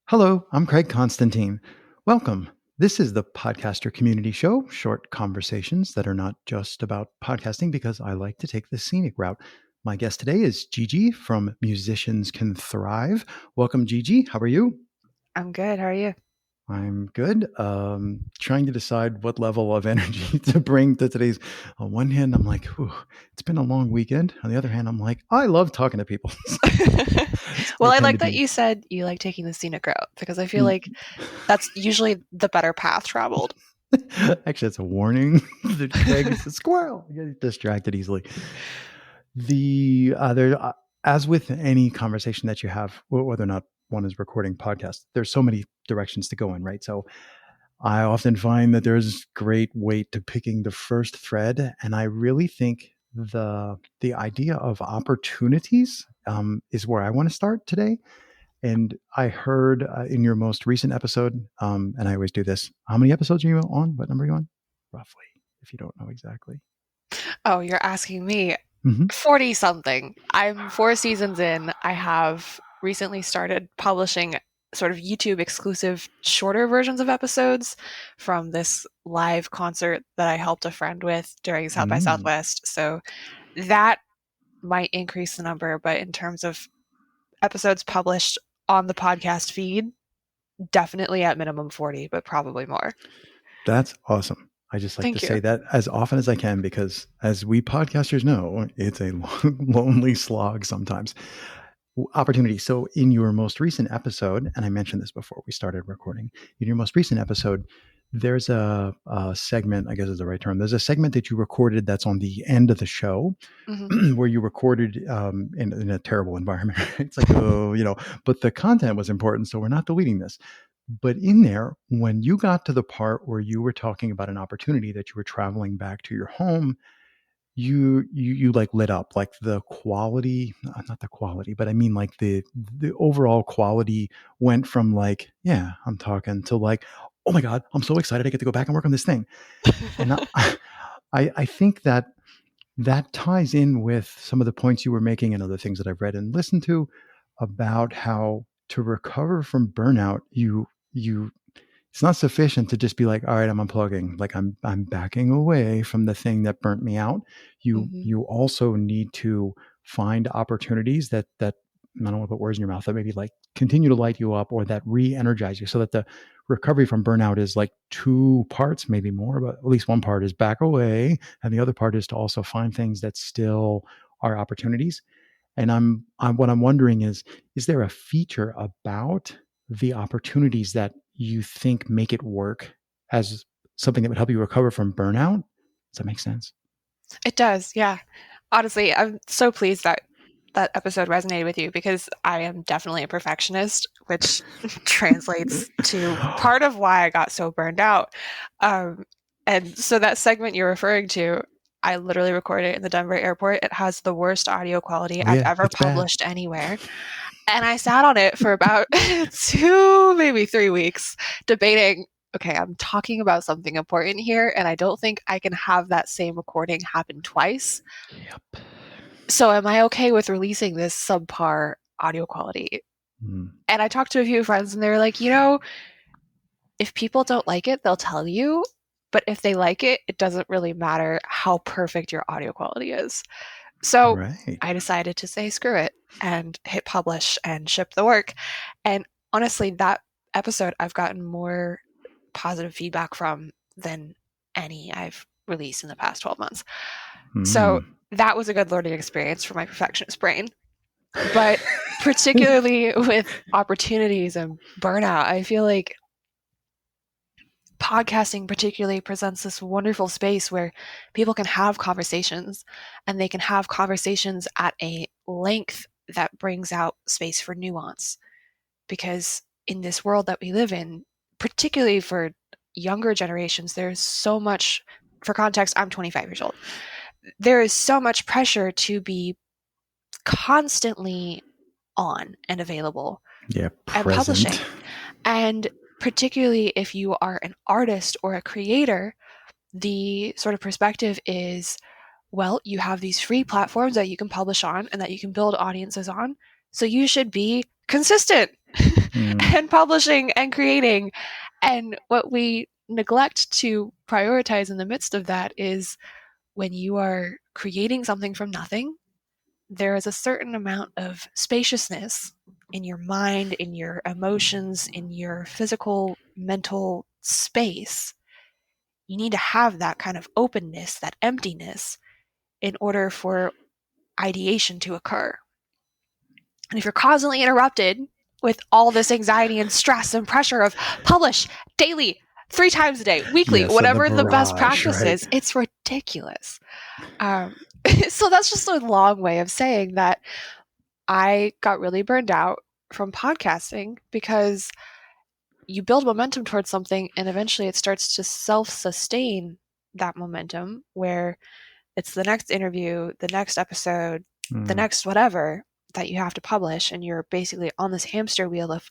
Hello, I'm Craig Constantine. Welcome. This is the Podcaster Community Show, short conversations that are not just about podcasting because I like to take the scenic route. My guest today is Gigi from Musicians Can Thrive. Welcome, Gigi. How are you? I'm good. How are you? I'm good. Trying to decide what level of energy to bring to today's. On one hand, I'm like, "Ooh, it's been a long weekend." On the other hand, I'm like, I love talking to people. So I Well, I tend like to that be. you said you like taking the scenic route because I feel like that's usually the better path traveled. Actually, that's a warning. That Craig is a squirrel. You get distracted easily. The other, as with any conversation that you have, whether or not one is recording podcast, there's so many directions to go in, right? So I often find that there's great weight to picking the first thread, and I really think the idea of opportunities is where I want to start today. And I heard in your most recent episode, and I always do this. How many episodes are you on? What number are you on? Roughly, if you don't know exactly. Oh, you're asking me. Mm-hmm. 40 something. I'm 4 seasons in. I have recently started publishing sort of YouTube exclusive shorter versions of episodes from this live concert that I helped a friend with during South by Mm. Southwest. So that might increase the number, but in terms of episodes published on the podcast feed, definitely at minimum 40, but probably more. That's awesome. I just like to Thank you. say that as often as I can because, as we podcasters know, it's a lonely slog sometimes. Opportunity. So, in your most recent episode, and I mentioned this before we started recording, in your most recent episode, there's a segment, I guess is the right term. There's a segment that you recorded that's on the end of the show Hmm. where you recorded in a terrible environment. It's like, oh, but the content was important. So, we're not deleting this. But in there, when you got to the part where you were talking about an opportunity that you were traveling back to your home, you like lit up, like the quality, not the quality, but I mean like the overall quality went from like, yeah, I'm talking to like, oh my God, I'm so excited I get to go back and work on this thing. And I think that that ties in with some of the points you were making and other things that I've read and listened to about how to recover from burnout, you it's not sufficient to just be like, all right, I'm unplugging. Like I'm backing away from the thing that burnt me out. Hmm. You also need to find opportunities that I don't want to put words in your mouth, that maybe like continue to light you up or that re-energize you, so that the recovery from burnout is like two parts, maybe more, but at least one part is back away. And the other part is to also find things that still are opportunities. And I'm what I'm wondering is there a feature about the opportunities that you think make it work as something that would help you recover from burnout? Does that make sense? It does, yeah. Honestly, I'm so pleased that that episode resonated with you because I am definitely a perfectionist, which translates to part of why I got so burned out. Um, and so that segment you're referring to, I literally recorded it in the Denver airport. It has the worst audio quality Oh I've yeah, ever it's bad. published anywhere. And I sat on it for about 2, maybe 3 weeks, debating, okay, I'm talking about something important here, and I don't think I can have that same recording happen twice. Yep. So am I okay with releasing this subpar audio quality? Mm. And I talked to a few friends and they were like, if people don't like it, they'll tell you. But if they like it, it doesn't really matter how perfect your audio quality is. So Right. I decided to say screw it and hit publish and ship the work. And honestly, that episode I've gotten more positive feedback from than any I've released in the past 12 months. So Mm. that was a good learning experience for my perfectionist brain. But particularly with opportunities and burnout, I feel like podcasting particularly presents this wonderful space where people can have conversations and they can have conversations at a length that brings out space for nuance. Because in this world that we live in, particularly for younger generations, there's so much, for context, I'm 25 years old. There is so much pressure to be constantly on and available Yeah, and present. publishing. And particularly if you are an artist or a creator, the sort of perspective is, well, you have these free platforms that you can publish on and that you can build audiences on. So you should be consistent. Mm. and publishing and creating. And what we neglect to prioritize in the midst of that is when you are creating something from nothing, there is a certain amount of spaciousness in your mind, in your emotions, in your physical, mental space. You need to have that kind of openness, that emptiness, in order for ideation to occur. And if you're constantly interrupted with all this anxiety and stress and pressure of publish daily, 3 times a day, weekly, Yes, the whatever the best barrage, practice right? is, it's ridiculous. Um, so that's just a long way of saying that I got really burned out from podcasting because you build momentum towards something and eventually it starts to self sustain that momentum where it's the next interview, the next episode, the Mm. next whatever that you have to publish. And you're basically on this hamster wheel of,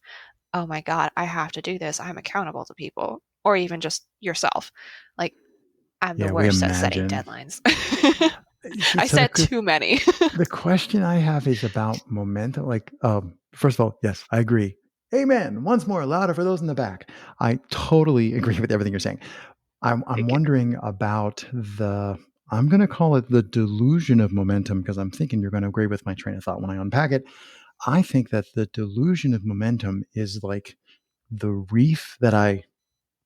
oh my God, I have to do this. I'm accountable to people or even just yourself. Like, I'm the Yeah, we worst at setting imagine. deadlines. I So set too many. the question I have is about momentum. Like, first of all, yes, I agree. Amen. Once more, louder for those in the back. I totally agree with everything you're saying. I'm Thank you. wondering about I'm going to call it the delusion of momentum because I'm thinking you're going to agree with my train of thought when I unpack it. I think that the delusion of momentum is like the reef that I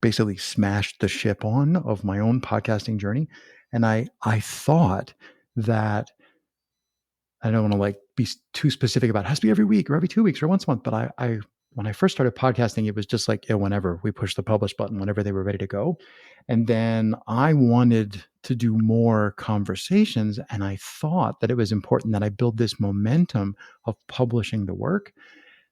basically smashed the ship on of my own podcasting journey. And I thought that I don't want to like be too specific about it has to be every week or every 2 weeks or once a month. But I when I first started podcasting, it was just like, yeah, whenever we pushed the publish button, whenever they were ready to go. And then I wanted to do more conversations. And I thought that it was important that I build this momentum of publishing the work.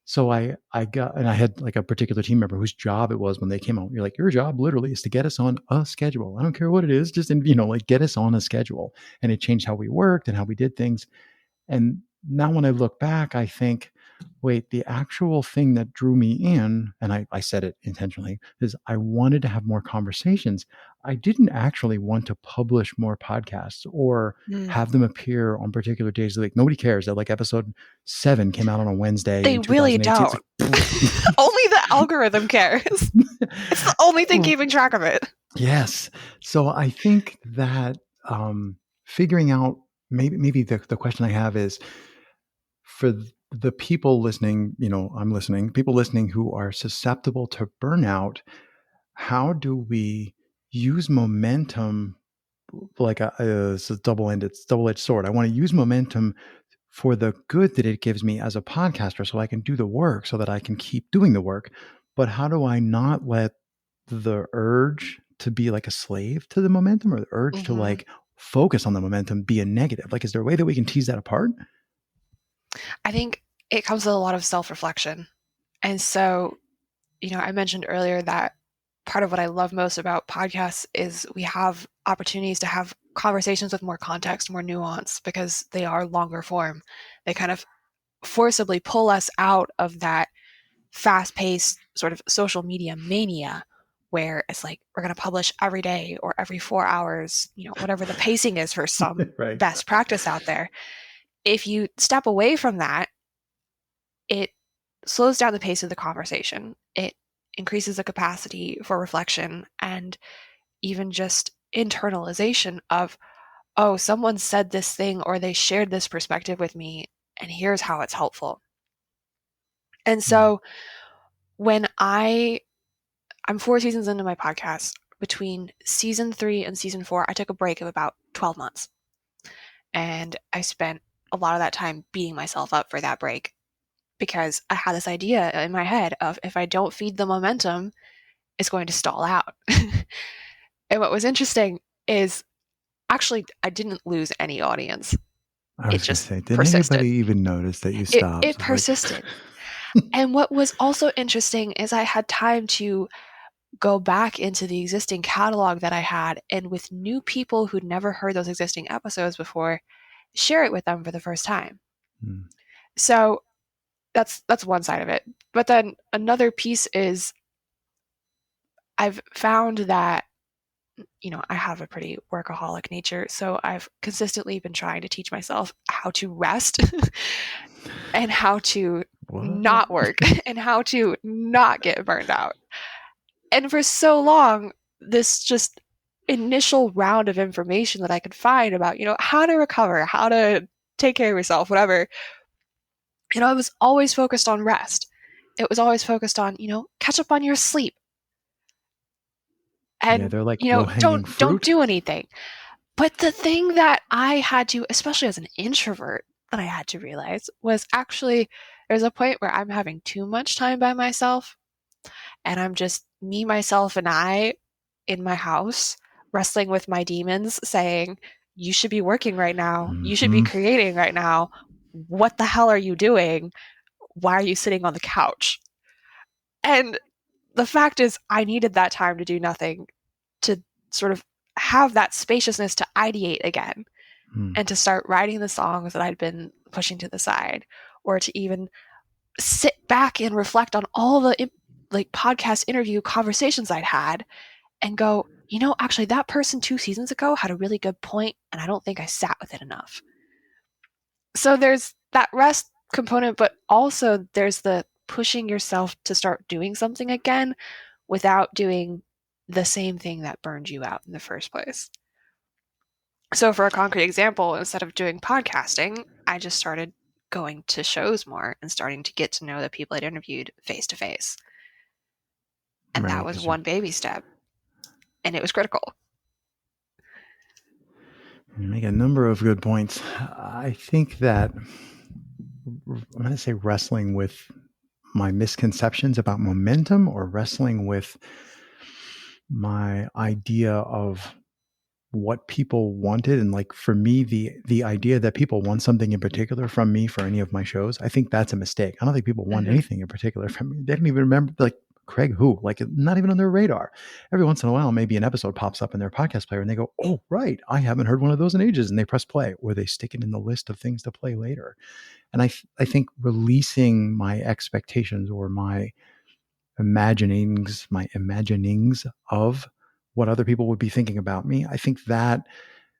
So I got, and I had like a particular team member whose job it was when they came out. You're like, your job literally is to get us on a schedule. I don't care what it is, just like get us on a schedule. And it changed how we worked and how we did things. And now when I look back, I think, wait, the actual thing that drew me in, and I said it intentionally, is I wanted to have more conversations. I didn't actually want to publish more podcasts or Mm. have them appear on particular days of the week. Nobody cares that like episode 7 came out on a Wednesday They in really 2018. don't. Only the algorithm cares. It's the only thing Well, keeping track of it. yes. So I think that figuring out maybe the question I have is for the people listening, I'm listening, people listening who are susceptible to burnout, how do we use momentum like it's a double-edged sword. I want to use momentum for the good that it gives me as a podcaster so I can do the work so that I can keep doing the work. But how do I not let the urge to be like a slave to the momentum or the urge to Mm-hmm. like focus on the momentum be a negative? Like, is there a way that we can tease that apart? I think it comes with a lot of self reflection. And so, I mentioned earlier that part of what I love most about podcasts is we have opportunities to have conversations with more context, more nuance, because they are longer form. They kind of forcibly pull us out of that fast paced sort of social media mania where it's like we're going to publish every day or every 4 hours, whatever the pacing is for some Right. best practice out there. If you step away from that, it slows down the pace of the conversation. It increases the capacity for reflection and even just internalization of, oh, someone said this thing or they shared this perspective with me, and here's how it's helpful. And Mm. so when I'm 4 seasons into my podcast, between season 3 and season 4, I took a break of about 12 months. And I spent a lot of that time beating myself up for that break because I had this idea in my head of if I don't feed the momentum, it's going to stall out. And what was interesting is actually I didn't lose any audience. I It was going to just say, didn't anybody persisted. even notice that you It stopped? it I was like, persisted. And what was also interesting is I had time to go back into the existing catalog that I had and with new people who'd never heard those existing episodes before, share it with them for the first time. mm, So that's one side of it. But then another piece is I've found that I have a pretty workaholic nature, so I've consistently been trying to teach myself how to rest and how to What? not work and how to not get burned out. And for so long, this just initial round of information that I could find about, how to recover, how to take care of yourself, whatever, I was always focused on rest. It was always focused on, catch up on your sleep Yeah, and, they're like low-hanging don't fruit. do anything. But the thing that I had to, especially as an introvert, that I had to realize was actually there's a point where I'm having too much time by myself and I'm just me, myself, and I in my house wrestling with my demons saying, you should be working right now. You should be Mhm. creating right now. What the hell are you doing? Why are you sitting on the couch? And the fact is, I needed that time to do nothing to sort of have that spaciousness to ideate again Mm. and to start writing the songs that I'd been pushing to the side, or to even sit back and reflect on all the like podcast interview conversations I'd had and go, actually, that person 2 seasons ago had a really good point, and I don't think I sat with it enough. So there's that rest component, but also there's the pushing yourself to start doing something again without doing the same thing that burned you out in the first place. So, for a concrete example, instead of doing podcasting, I just started going to shows more and starting to get to know the people I'd interviewed face to face. And that Right, was 'cause you one baby step, and it was critical. make a number of good points. I think that I'm going to say wrestling with my misconceptions about momentum or wrestling with my idea of what people wanted. And like for me, the idea that people want something in particular from me for any of my shows, I think that's a mistake. I don't think people want Mm-hmm. anything in particular from me. They don't even remember, like, Craig who, like, not even on their radar. Every once in a while maybe an episode pops up in their podcast player and they go, oh right, I haven't heard one of those in ages, and they press play, or they stick it in the list of things to play later. And I think releasing my expectations or my imaginings of what other people would be thinking about me, I think that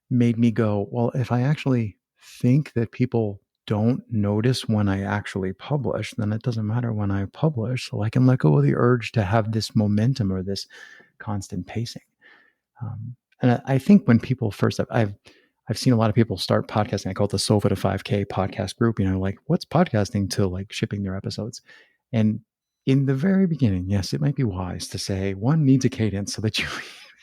made me go, well, if I actually think that people don't notice when I actually publish, then it doesn't matter when I publish. So I can let go of the urge to have this momentum or this constant pacing. And I think when people first, I've seen a lot of people start podcasting. I call it the Sofa to 5K podcast group. Like, what's podcasting to like shipping their episodes? And in the very beginning, yes, it might be wise to say one needs a cadence so that you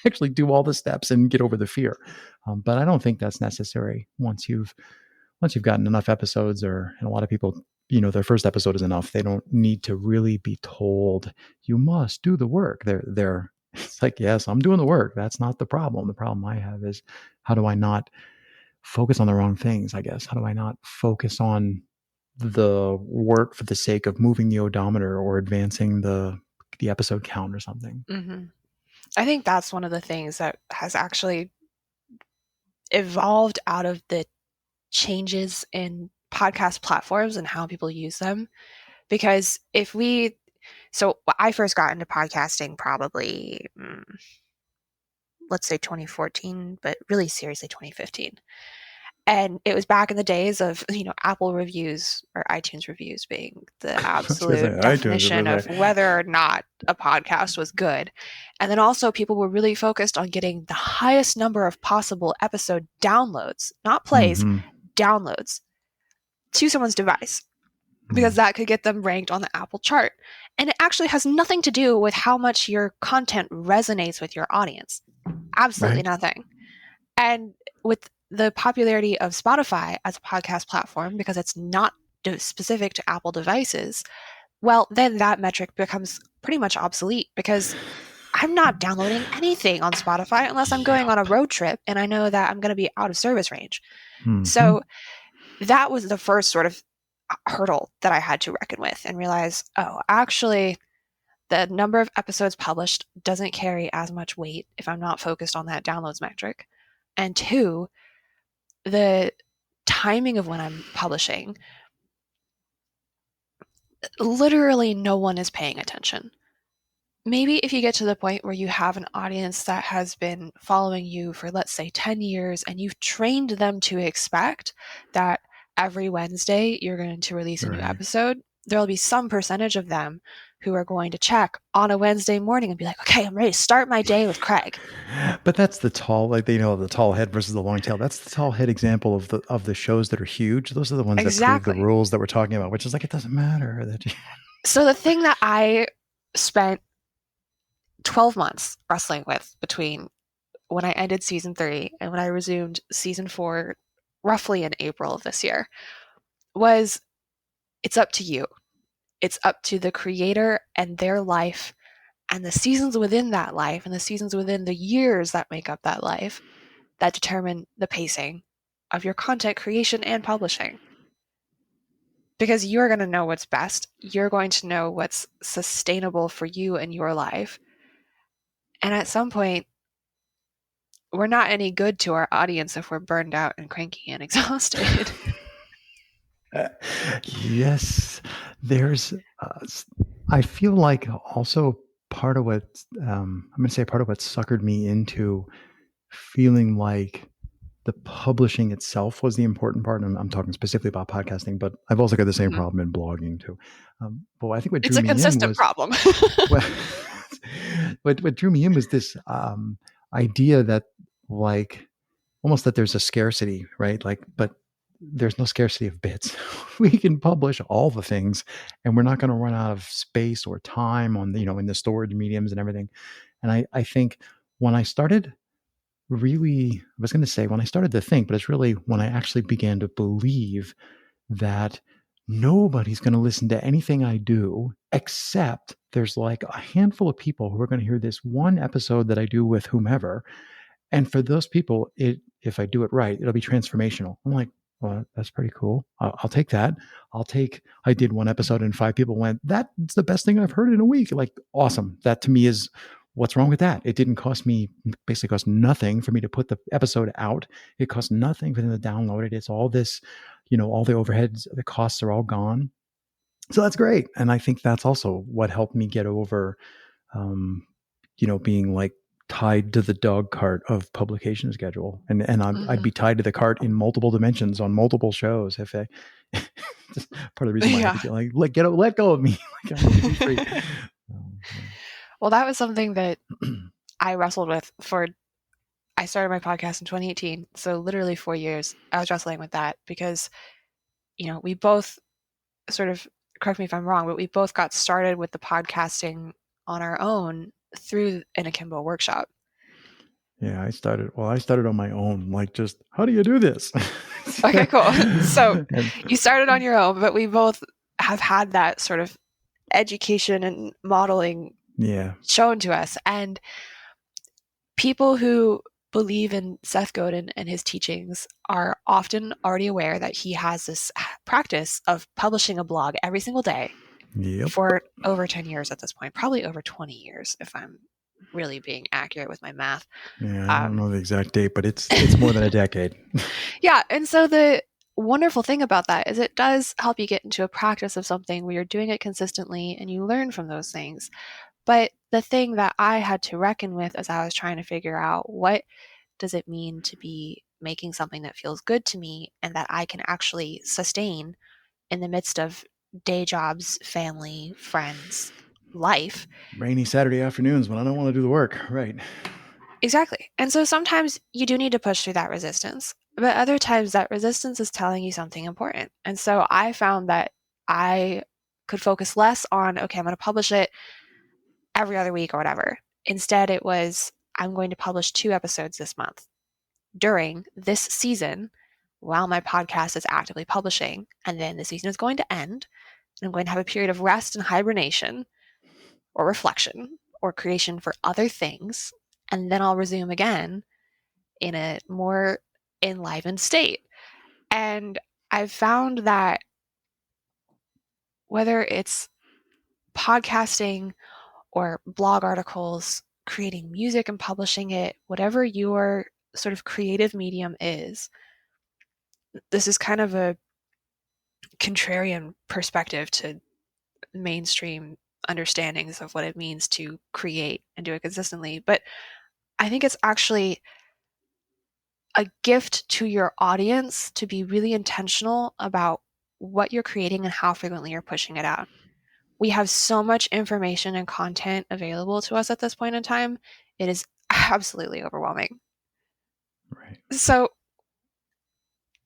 actually do all the steps and get over the fear. But I don't think that's necessary once you've gotten enough episodes, and a lot of people, their first episode is enough. They don't need to really be told you must do the work. They're it's like, yes, I'm doing the work. That's not the problem. The problem I have is, how do I not focus on the wrong things? I guess, how do I not focus on the work for the sake of moving the odometer or advancing the episode count or something? Mm-hmm. I think that's one of the things that has actually evolved out of the changes in podcast platforms and how people use them. Because so I first got into podcasting probably, let's say 2014, but really seriously 2015. And it was back in the days of, Apple reviews or iTunes reviews being the I was going to say absolute iTunes. I was definition going to of say, whether or not a podcast was good. And then also people were really focused on getting the highest number of possible episode downloads, not plays, mm-hmm. downloads to someone's device, because Mm, that could get them ranked on the Apple chart. And it actually has nothing to do with how much your content resonates with your audience. Absolutely right. nothing. And with the popularity of Spotify as a podcast platform, because it's not specific to Apple devices, well, then that metric becomes pretty much obsolete, because I'm not downloading anything on Spotify unless I'm going on a Yep. road trip and I know that I'm going to be out of service range. Mm-hmm. So that was the first sort of hurdle that I had to reckon with and realize, oh, actually, the number of episodes published doesn't carry as much weight if I'm not focused on that downloads metric. And two, the timing of when I'm publishing, literally no one is paying attention. Maybe if you get to the point where you have an audience that has been following you for, let's say, 10 years, and you've trained them to expect that every Wednesday you're going to release a new Right. episode, there'll be some percentage of them who are going to check on a Wednesday morning and be like, okay, I'm ready to start my day with Craig. But that's the tall, like they know the tall head versus the long tail. That's the tall head example of the shows that are huge. Those are the ones that prove the Exactly. rules that we're talking about, which is like it doesn't matter that So the thing that I spent 12 months wrestling with between when I ended season 3 and when I resumed season 4 roughly in April of this year was, it's up to you. It's up to the creator and their life and the seasons within that life and the seasons within the years that make up that life that determine the pacing of your content creation and publishing. Because you're going to know what's best. You're going to know what's sustainable for you and your life. And at some point, we're not any good to our audience if we're burned out and cranky and exhausted. Yes, there's. I feel like also part of what I'm going to say part of what suckered me into feeling like the publishing itself was the important part. And I'm talking specifically about podcasting, but I've also got the same Mhm. problem in blogging too. But I think what It's drew a me in consistent was problem. what what drew me in was this idea that like almost that there's a scarcity, right? Like, but there's no scarcity of bits. We can publish all the things, and we're not going to run out of space or time on the, in the storage mediums and everything. And I think when I started really, I was going to say when I started to think, but it's really when I actually began to believe that nobody's going to listen to anything I do except there's like a handful of people who are going to hear this one episode that I do with whomever, and for those people, if I do it right, it'll be transformational. I'm like, well, that's pretty cool. I'll take that. I did one episode and 5 people went, that's the best thing I've heard in a week. Like, awesome. That to me is what's wrong with that? It didn't cost me, basically cost nothing for me to put the episode out. It cost nothing for them to download it. It's all this, all the overheads, the costs are all gone. So that's great. And I think that's also what helped me get over um, being like tied to the dog cart of publication schedule, and I'd Mhm. be tied to the cart in multiple dimensions on multiple shows. If I, just part of the reason why I had to Yeah. get like let go of me, like I need to be free. Yeah. Well, that was something that I wrestled with for. I started my podcast in 2018, so literally 4 years. I was wrestling with that because, we both sort of, correct me if I'm wrong, but we both got started with the podcasting on our own through an akimbo workshop. Yeah, I started. Well, I started on my own. Like, just how do you do this? Okay, cool. So And you started on your own, but we both have had that sort of education and modeling yeah, shown to us. And people who believe in Seth Godin and his teachings are often already aware that he has this practice of publishing a blog every single day yep, for over 10 years at this point, probably over 20 years if I'm really being accurate with my math. yeah. I don't Um, know the exact date, but it's more than a decade. yeah, and so the wonderful thing about that is it does help you get into a practice of something where you're doing it consistently and you learn from those things. But the thing that I had to reckon with as I was trying to figure out what does it mean to be making something that feels good to me and that I can actually sustain in the midst of day jobs, family, friends, life. Rainy Saturday afternoons when I don't want to do the work. Right. Exactly. And so sometimes you do need to push through that resistance, but other times that resistance is telling you something important. And so I found that I could focus less on, okay, I'm going to publish it every other week or whatever. Instead, it was, I'm going to publish 2 episodes this month during this season while my podcast is actively publishing. And then the season is going to end, and I'm going to have a period of rest and hibernation or reflection or creation for other things. And then I'll resume again in a more enlivened state. And I've found that whether it's podcasting or blog articles, creating music and publishing it, whatever your sort of creative medium is, this is kind of a contrarian perspective to mainstream understandings of what it means to create and do it consistently. But I think it's actually a gift to your audience to be really intentional about what you're creating and how frequently you're pushing it out. We have so much information and content available to us at this point in time. It is absolutely overwhelming. Right. So,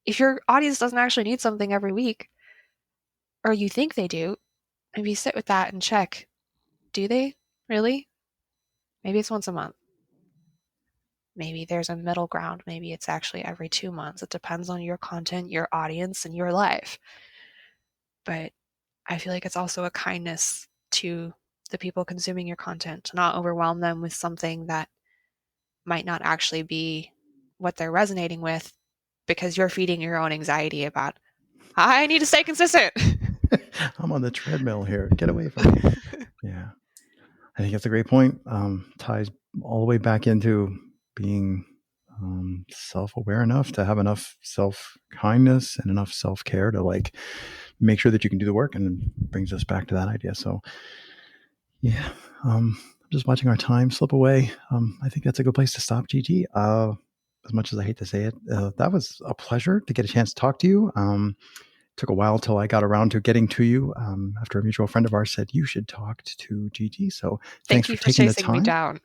if your audience doesn't actually need something every week, or you think they do, maybe sit with that and check, do they really? Maybe it's once a month. Maybe there's a middle ground. Maybe it's actually every 2 months. It depends on your content, your audience, and your life. But I feel like it's also a kindness to the people consuming your content to not overwhelm them with something that might not actually be what they're resonating with because you're feeding your own anxiety about, I need to stay consistent. I'm on the treadmill here. Get away from me. Yeah. I think that's a great point. Ties all the way back into being self-aware enough to have enough self-kindness and enough self-care to like make sure that you can do the work, and brings us back to that idea. So yeah, I'm just watching our time slip away. I think that's a good place to stop, Gigi. As much as I hate to say it, that was a pleasure to get a chance to talk to you. Took a while till I got around to getting to you, after a mutual friend of ours said you should talk to Gigi. So thanks Thank for you for taking the chasing me time. down.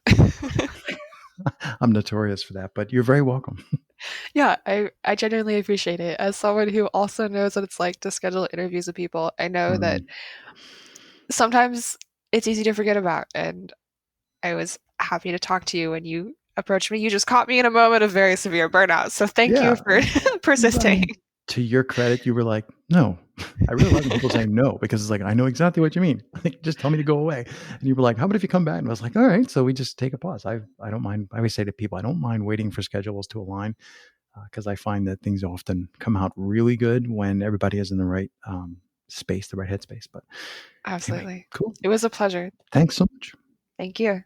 I'm notorious for that, but you're very welcome. Yeah, I genuinely appreciate it. As someone who also knows what it's like to schedule interviews with people, I know that Mm, sometimes it's easy to forget about. And I was happy to talk to you when you approached me. You just caught me in a moment of very severe burnout. So thank you yeah. for I persisting. mean, to your credit, you were like, no. I really like when people say no, because it's like, I know exactly what you mean. Like, just tell me to go away. And you were like, how about if you come back? And I was like, all right. So we just take a pause. I don't mind. I always say to people, I don't mind waiting for schedules to align, because I find that things often come out really good when everybody is in the right space, the right headspace. But anyway, Absolutely. cool. It was a pleasure. Thanks so much. Thank you.